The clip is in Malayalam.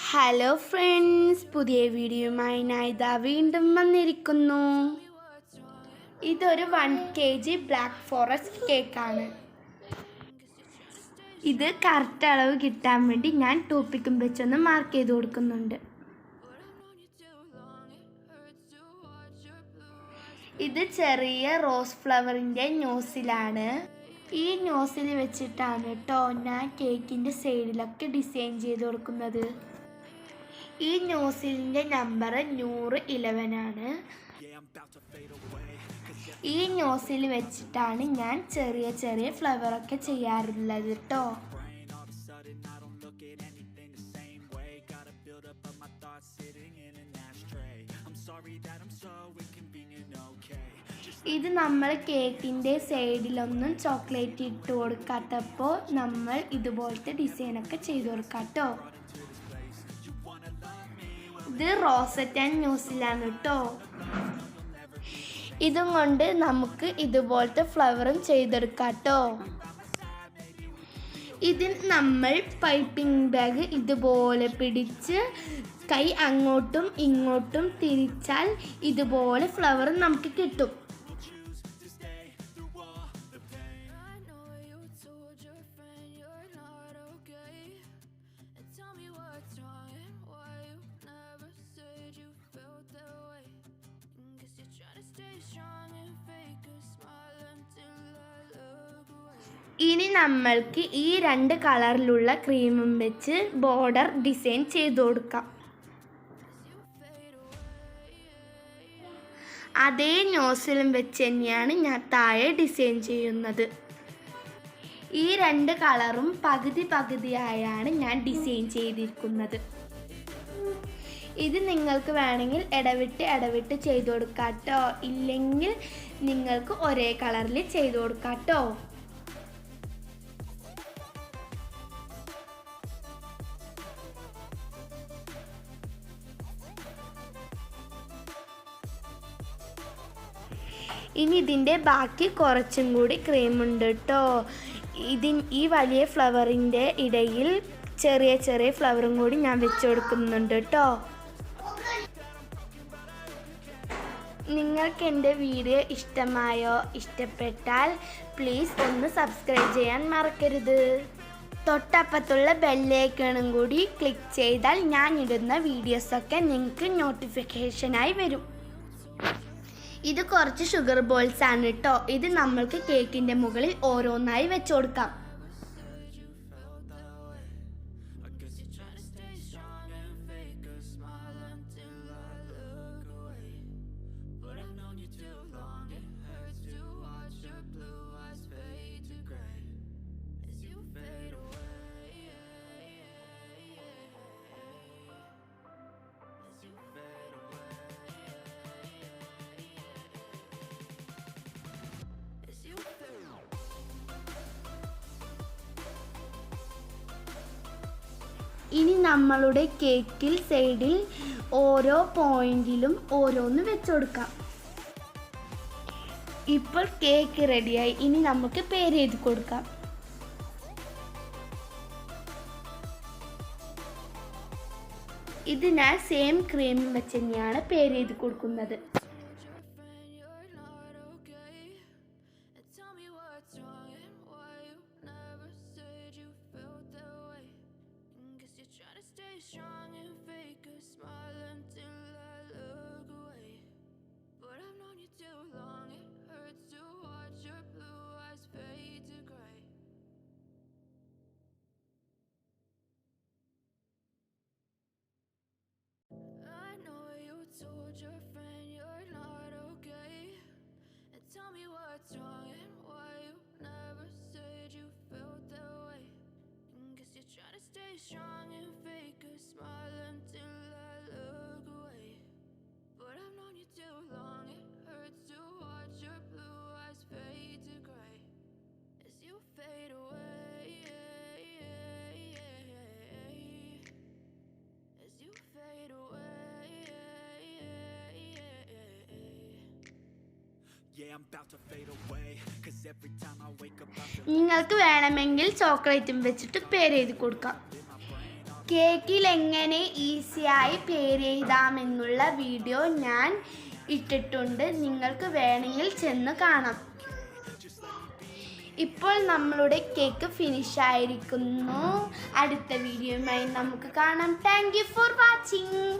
ഹലോ ഫ്രണ്ട്സ്, പുതിയ വീഡിയോയുമായി ഞാൻ ഇതാ വീണ്ടും വന്നിരിക്കുന്നു. ഇതൊരു 1 kg ബ്ലാക്ക് ഫോറസ്റ്റ് കേക്കാണ്. ഇത് കറക്റ്റ് അളവ് കിട്ടാൻ വേണ്ടി ഞാൻ ടൂപ്പിക്കും വെച്ചൊന്ന് മാർക്ക് ചെയ്ത് കൊടുക്കുന്നുണ്ട്. ഇത് ചെറിയ റോസ് ഫ്ലവറിൻ്റെ നോസിലാണ്. ഈ നോസിൽ വെച്ചിട്ടാണ് കേട്ടോ ഞാൻ കേക്കിൻ്റെ സൈഡിലൊക്കെ ഡിസൈൻ ചെയ്ത് കൊടുക്കുന്നത്. ഈ നോസിലിൻ്റെ നമ്പർ 111 ആണ്. ഈ നോസിൽ വെച്ചിട്ടാണ് ഞാൻ ചെറിയ ചെറിയ ഫ്ലവറൊക്കെ ചെയ്യാറുള്ളത് കേട്ടോ. ഇത് നമ്മൾ കേക്കിൻ്റെ സൈഡിലൊന്നും ചോക്ലേറ്റ് ഇട്ട് കൊടുക്കാത്തപ്പോൾ നമ്മൾ ഇതുപോലത്തെ ഡിസൈനൊക്കെ ചെയ്ത് കൊടുക്കാം കേട്ടോ. ഇത് റോസറ്റ് ആൻഡ് ന്യൂസിലാണ് കേട്ടോ. ഇതും കൊണ്ട് നമുക്ക് ഇതുപോലത്തെ ഫ്ലവറും ചെയ്തെടുക്കാം കേട്ടോ. ഇതിൽ നമ്മൾ പൈപ്പിംഗ് ബാഗ് ഇതുപോലെ പിടിച്ച് കൈ അങ്ങോട്ടും ഇങ്ങോട്ടും തിരിച്ചാൽ ഇതുപോലെ ഫ്ലവർ നമുക്ക് കിട്ടും. ഇനി നമ്മൾക്ക് ഈ 2 കളറിലുള്ള ക്രീമും വെച്ച് ബോർഡർ ഡിസൈൻ ചെയ്ത് കൊടുക്കാം. അതേ നോസിലും വെച്ച് തന്നെയാണ് ഞാൻ താഴെ ഡിസൈൻ ചെയ്യുന്നത്. ഈ 2 കളറും പകുതി പകുതിയായാണ് ഞാൻ ഡിസൈൻ ചെയ്തിരിക്കുന്നത്. ഇത് നിങ്ങൾക്ക് വേണമെങ്കിൽ ഇടവിട്ട് ചെയ്ത് കൊടുക്കാം കേട്ടോ. ഇല്ലെങ്കിൽ നിങ്ങൾക്ക് ഒരേ കളറിൽ ചെയ്ത് കൊടുക്കാം കേട്ടോ. ഇനി ഇതിൻ്റെ ബാക്കി കുറച്ചും കൂടി ക്രീമുണ്ട് കേട്ടോ. ഈ വലിയ ഫ്ലവറിൻ്റെ ഇടയിൽ ചെറിയ ചെറിയ ഫ്ലവറും കൂടി ഞാൻ വെച്ച് കൊടുക്കുന്നുണ്ട് കേട്ടോ. നിങ്ങൾക്ക് എൻ്റെ വീഡിയോ ഇഷ്ടപ്പെട്ടാൽ പ്ലീസ് ഒന്ന് സബ്സ്ക്രൈബ് ചെയ്യാൻ മറക്കരുത്. തൊട്ടപ്പത്തുള്ള ബെല്ലൈക്കണും കൂടി ക്ലിക്ക് ചെയ്താൽ ഞാൻ ഇടുന്ന വീഡിയോസൊക്കെ നിങ്ങൾക്ക് നോട്ടിഫിക്കേഷനായി വരും. ഇത് കുറച്ച് ഷുഗർ ബോൾസ് ആണ് കേട്ടോ. ഇത് നമ്മൾക്ക് കേക്കിൻ്റെ മുകളിൽ ഓരോന്നായി വെച്ച് കൊടുക്കാം. ഇനി നമ്മളുടെ കേക്കിൽ സൈഡിൽ ഓരോ പോയിന്റിലും ഓരോന്ന് വെച്ച് കൊടുക്കാം. ഇപ്പോൾ കേക്ക് റെഡിയായി. ഇനി നമുക്ക് പേര് എഴുതി കൊടുക്കാം. ഇത് ഞാൻ സെയിം ക്രീം വെച്ച് തന്നെയാണ് പേര് എഴുതി കൊടുക്കുന്നത്. Told your friend you're not okay, and tell me what's wrong and why you never said you felt that way. Guess you're trying to stay strong and fake a smile until I look away. But I've known you too long, it hurts to watch your blue eyes fade to gray as you fade away, as you fade away. നിങ്ങൾക്ക് വേണമെങ്കിൽ ചോക്ലേറ്റും വെച്ചിട്ട് പേര് എഴുതി കൊടുക്കാം. കേക്കിൽ എങ്ങനെ ഈസിയായി പേരെഴുതാമെന്നുള്ള വീഡിയോ ഞാൻ ഇട്ടിട്ടുണ്ട്. നിങ്ങൾക്ക് വേണമെങ്കിൽ ചെന്ന് കാണാം. ഇപ്പോൾ നമ്മളുടെ കേക്ക് ഫിനിഷ് ആയിരിക്കുന്നു. അടുത്ത വീഡിയോയുമായി നമുക്ക് കാണാം. Thank you for watching.